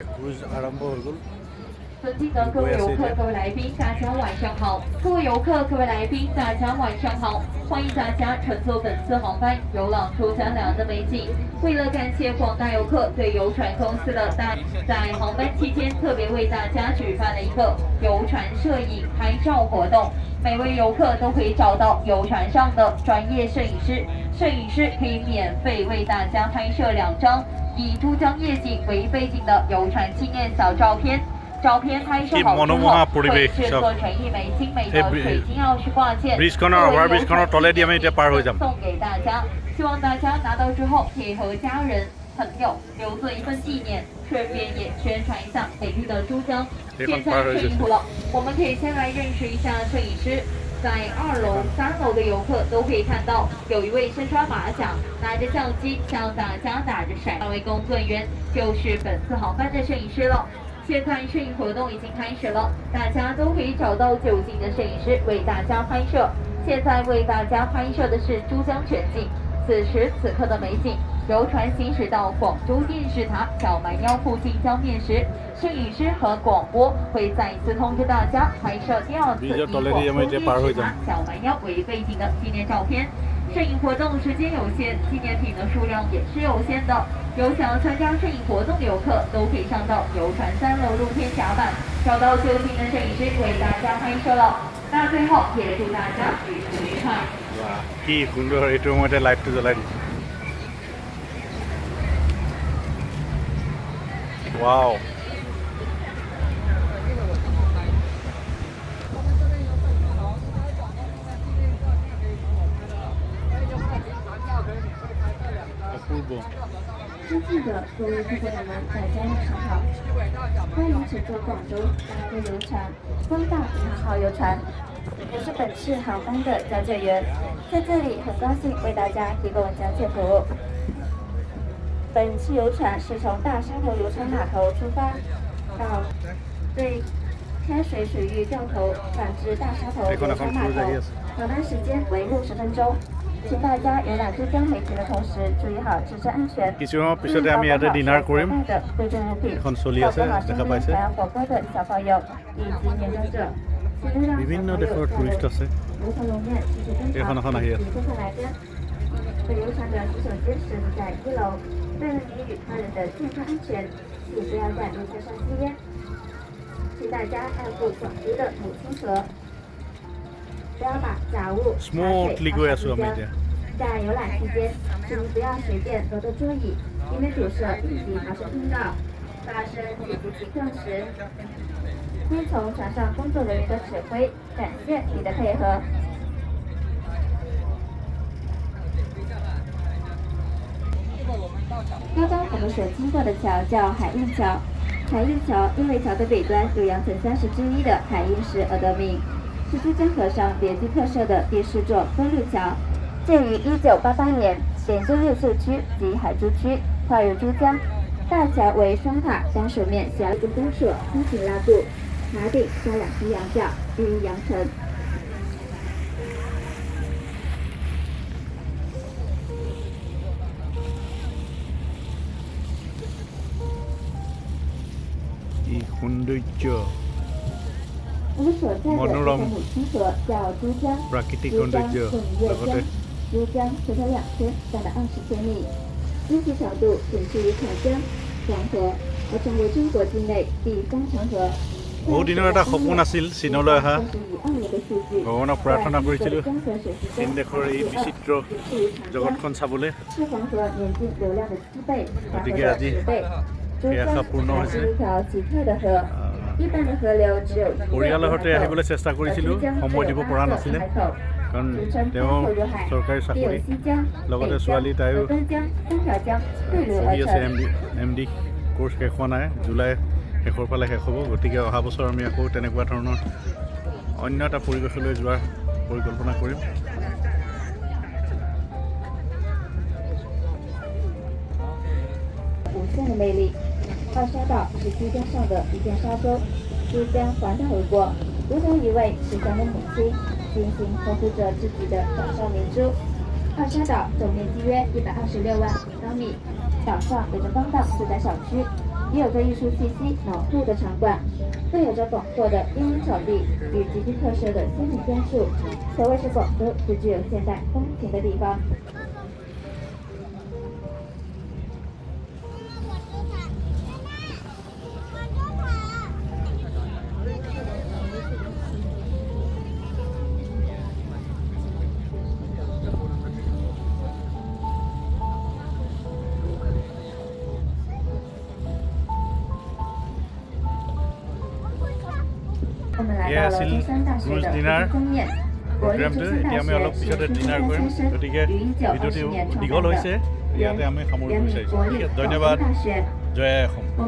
ক্রুজ আরম্ভ হয়ে গেল।尊敬的各位游客、各位来宾，大家晚上好！各位游客、各位来宾，大家晚上好！欢迎大家乘坐本次航班游览珠江两岸的美景。为了感谢广大游客对游船公司的在航班期间特别为大家举办了一个游船摄影拍照活动。每位游客都可以找到游船上的专业摄影师，摄影师可以免费为大家拍摄2张以珠江夜景为背景的游船纪念小照片。照片拍摄好之后，会制作成一枚精美的水晶钥匙挂件，送给大家。希望大家拿到之后可以和家人、朋友留作一份纪念，顺便也宣传一下美丽的珠江。现在摄影部了，我们可以先来认识一下摄影师。在2楼、3楼的游客都可以看到，有一位身穿马甲、拿着相机向大家打着闪。2位工作人员就是本次航班的摄影师了。现在摄影活动已经开始了，大家都可以找到就近的摄影师为大家拍摄。现在为大家拍摄的是珠江全景，此时此刻的美景。游船行驶到广州电视塔小蛮腰附近江面时，摄影师和广播会再次通知大家拍摄第2次以广州电视塔小蛮腰为背景的纪念照片。摄影活动时间有限，纪念品的数量也是有限的。有想要参加摄影活动的游客，都可以上到游船3楼露天甲板，找到就近的摄影师为大家拍摄了。那最后也祝大家旅途愉快。哇，কি সুন্দর! এটার মধ্যে লাইটটা জ্বলাই দিচ্ছে। ওয়াও! অপূর্ব। 尊敬的各位客户们，大家晚上好！欢迎乘坐广州大哥游船光大银行号游船，我是本次航班的讲解员，在这里很高兴为大家提供讲解服务。本次游船是从大沙头游船码头出发，到对开水水域掉头转至大沙头游船码头，航班时间为60分钟。请大家游览珠江美景的同时，注意好自身安全。কিছুক্ষণ পিছতে আমি ইয়াতে ডিনাৰ কৰিম। এখন চলি আছে দেখা পাইছে। বিভিন্ন দেশৰ টুৰিষ্ট আছে। এখন আহি আছে।本游船的洗手间设置在1楼，为了你与他人的健康安全，请不要在游船上吸烟。请大家爱护广州的母亲河。不要把杂物、茶水洒入江。在游览期间，请不要随便挪动桌椅，以免堵塞应急逃生通道。发生紧急情况时，听从船上工作人员的指挥。感谢你的配合。刚刚我们所经过的桥叫海印桥，海印桥因为桥的北端有羊城30之一的海印石而得名。是珠江河上别具特色的第4座公路桥，建于1988年，连接越秀区及海珠区，跨入珠江。大桥为双塔，单手面小一个公社通行拉布，塔顶加2只羊角，寓意羊城。কি সৌন্দৰ্য! 我们所在的这条母亲河叫珠江，珠江顺月江，珠江河条2圈占了20千米，面积小度仅次于长江、黄河，而成为中国境内第3长河。বহু দিনৰ এটা সপোন আছিল চীনলৈ অহা। ভগৱানক প্ৰাৰ্থনা কৰিছিলোঁ চীন দেশৰ এই বিচিত্ৰ জগতখন চাবলৈ। গতিকে আজি সেই আশা পূৰ্ণ হৈছে। পৰিয়ালৰ সৈতে আহিবলৈ চেষ্টা কৰিছিলোঁ, সময় দিব পৰা নাছিলে, কাৰণ তেওঁ চৰকাৰী চাকৰি, লগতে ছোৱালী তাইও পঢ়ি আছে MD কোৰ্চ শেষ হোৱা নাই, জুলাই শেষৰ ফালে শেষ হ'ব। গতিকে অহা বছৰ আমি আকৌ তেনেকুৱা ধৰণৰ অন্য এটা পৰিৱেশলৈ যোৱাৰ পৰিকল্পনা কৰিম।二沙岛是珠江上的一片沙洲，珠江环岛而过，如同一位慈祥的母亲，精心呵护着自己的岛上明珠。二沙岛总面积约126万平方米，岛上有着方荡自在小区，也有着艺术气息浓厚的场馆，更有着广阔的英文草地与极具特色的鲜明边树，可谓是广州最具有现代风情的地方。我们来到了中山大学的封面。国立中山大学学生先生于1920年创办的，原名国立广州大学。জয় অসম।